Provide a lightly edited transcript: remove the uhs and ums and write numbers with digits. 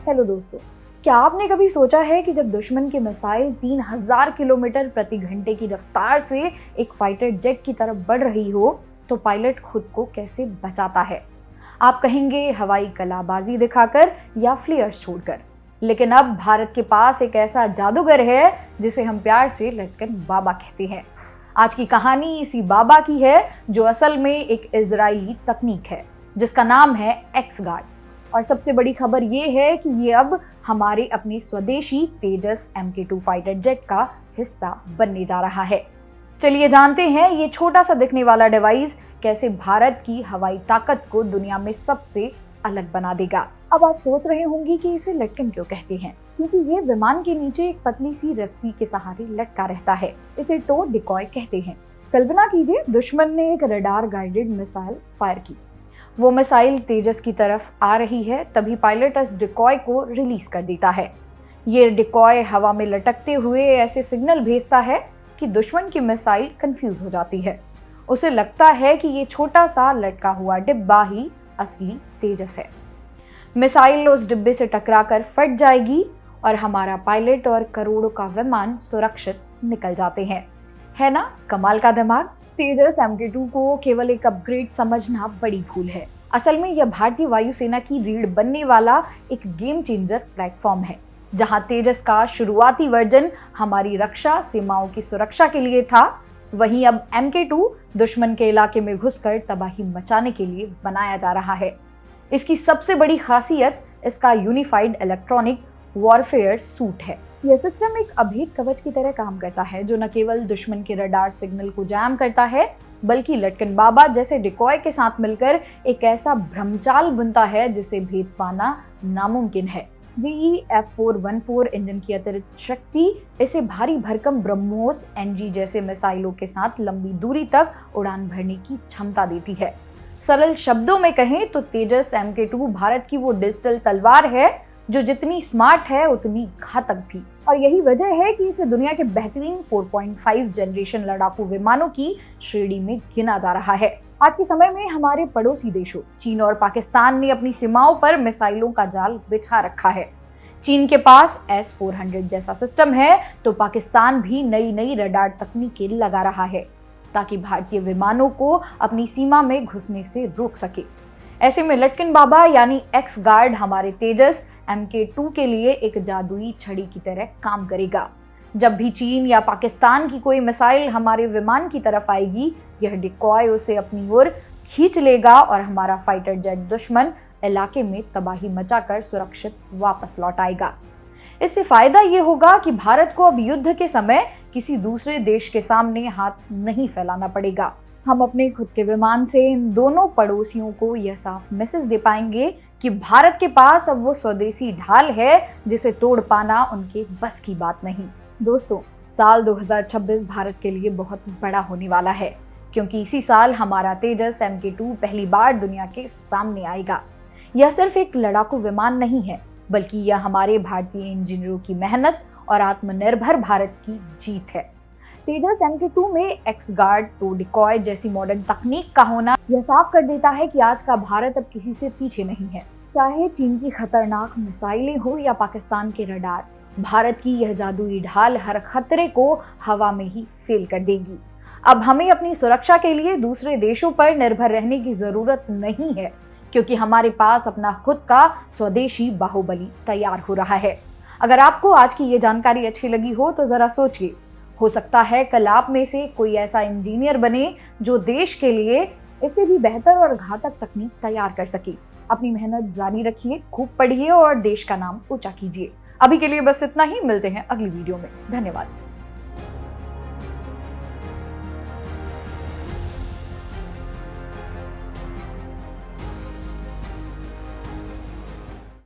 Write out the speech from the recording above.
Hello दोस्तों, क्या आपने कभी सोचा है कि जब दुश्मन की मिसाइल 3000 किलोमीटर प्रति घंटे की रफ्तार से एक फाइटर जेट की तरफ बढ़ रही हो तो पायलट खुद को कैसे बचाता है? आप कहेंगे हवाई कलाबाजी दिखाकर या फ्लेयर्स छोड़कर। लेकिन अब भारत के पास एक ऐसा जादूगर है जिसे हम प्यार से लटकन बाबा कहते हैं। आज की कहानी इसी बाबा की है जो असल में एक इजरायली तकनीक है जिसका नाम है एक्स गार्ड। और सबसे बड़ी खबर ये है कि ये अब हमारे अपने स्वदेशी तेजस MK2 फाइटर जेट का हिस्सा बनने जा रहा है। चलिए जानते हैं ये छोटा सा दिखने वाला डिवाइस कैसे भारत की हवाई ताकत को दुनिया में सबसे अलग बना देगा। अब आप सोच रहे होंगे कि इसे लटकन क्यों कहते हैं, क्योंकि ये विमान के नीचे एक पतली सी रस्सी के सहारे लटका रहता है। इसे टो डिकॉय कहते हैं। कल्पना कीजिए दुश्मन ने एक रडार गाइडेड मिसाइल फायर की। वो मिसाइल तेजस की तरफ आ रही है, तभी पायलट इस डिकॉय को रिलीज कर देता है। ये डिकॉय हवा में लटकते हुए ऐसे सिग्नल भेजता है कि दुश्मन की मिसाइल कंफ्यूज हो जाती है। उसे लगता है कि ये छोटा सा लटका हुआ डिब्बा ही असली तेजस है। मिसाइल उस डिब्बे से टकराकर फट जाएगी और हमारा पायलट और करोड़ों का विमान सुरक्षित निकल जाते हैं। है ना कमाल का दिमाग? तेजस MK2 को केवल एक अपग्रेड समझना बड़ी भूल है। असल में यह भारतीय वायुसेना की रीढ़ बनने वाला एक गेम चेंजर प्लेटफॉर्म है, जहां तेजस का शुरुआती वर्जन हमारी रक्षा सीमाओं की सुरक्षा के लिए था, वहीं अब MK2 दुश्मन के इलाके में घुसकर तबाही मचाने के लिए बनाया जा रहा है। इसकी सबसे बड़ी खासियत इसका यूनिफाइड इलेक्ट्रॉनिक वॉरफेयर सूट है। यह सिस्टम एक अभेद कवच की तरह काम करता है जो न केवल दुश्मन के रडार सिग्नल को जैम करता है बल्कि लटकन बाबा जैसे डिकॉय के साथ मिलकर एक ऐसा भ्रमजाल बुनता है जिसे भेद पाना नामुमकिन है। VE F414 इंजन की अतिरिक्त शक्ति इसे भारी भरकम ब्रह्मोस NG जैसे मिसाइलों के साथ लंबी दूरी तक उड़ान भरने की क्षमता देती है। सरल शब्दों में कहें तो तेजस MK2 भारत की वो डिजिटल तलवार है जो जितनी स्मार्ट है उतनी घातक भी। और यही वजह है कि इसे दुनिया के बेहतरीन 4.5 जनरेशन लड़ाकू विमानों की श्रेणी में गिना जा रहा है। आज के समय में हमारे पड़ोसी देशों चीन और पाकिस्तान ने अपनी सीमाओं पर मिसाइलों का जाल बिछा रखा है। चीन के पास S-400 जैसा सिस्टम है तो पाकिस्तान भी नई नई रडार तकनीकें लगा रहा है ताकि भारतीय विमानों को अपनी सीमा में घुसने से रोक सके। ऐसे में लटकन बाबा यानी एक्स गार्ड हमारे तेजस MK2 के लिए एक जादुई छड़ी की तरह काम करेगा। जब भी चीन या पाकिस्तान की कोई मिसाइल हमारे विमान की तरफ आएगी, यह डिकॉय उसे अपनी ओर खींच लेगा और हमारा फाइटर जेट दुश्मन इलाके में तबाही मचाकर सुरक्षित वापस लौट आएगा। इससे फायदा ये होगा कि भारत को अब युद्ध के समय किसी दूसरे देश के सामने हाथ नहीं फैलाना पड़ेगा। हम अपने खुद के विमान से इन दोनों पड़ोसियों को यह साफ मैसेज दे पाएंगे कि भारत के पास अब वो स्वदेशी ढाल है जिसे तोड़ पाना उनके बस की बात नहीं। दोस्तों, साल 2026 भारत के लिए बहुत बड़ा होने वाला है क्योंकि इसी साल हमारा तेजस MK2 पहली बार दुनिया के सामने आएगा। यह सिर्फ एक लड़ाकू विमान नहीं है बल्कि यह हमारे भारतीय इंजीनियरों की मेहनत और आत्मनिर्भर भारत की जीत है। तेजस MK2 में एक्स गार्ड, टो डिकॉय जैसी मॉडर्न तकनीक का होना यह साफ कर देता है कि आज का भारत अब किसी से पीछे नहीं है। चाहे चीन की खतरनाक मिसाइलें हो या पाकिस्तान के रडार, भारत की यह जादुई ढाल हर खतरे को हवा में ही फेल कर देगी। अब हमें अपनी सुरक्षा के लिए दूसरे देशों पर निर्भर रहने की जरूरत नहीं है क्योंकि हमारे पास अपना खुद का स्वदेशी बाहुबली तैयार हो रहा है। अगर आपको आज की ये जानकारी अच्छी लगी हो तो जरा सोचिए, हो सकता है कल आप में से कोई ऐसा इंजीनियर बने जो देश के लिए इससे भी बेहतर और घातक तकनीक तैयार कर सके। अपनी मेहनत जारी रखिए, खूब पढ़िए और देश का नाम ऊंचा कीजिए। अभी के लिए बस इतना ही, मिलते हैं अगली वीडियो में। धन्यवाद।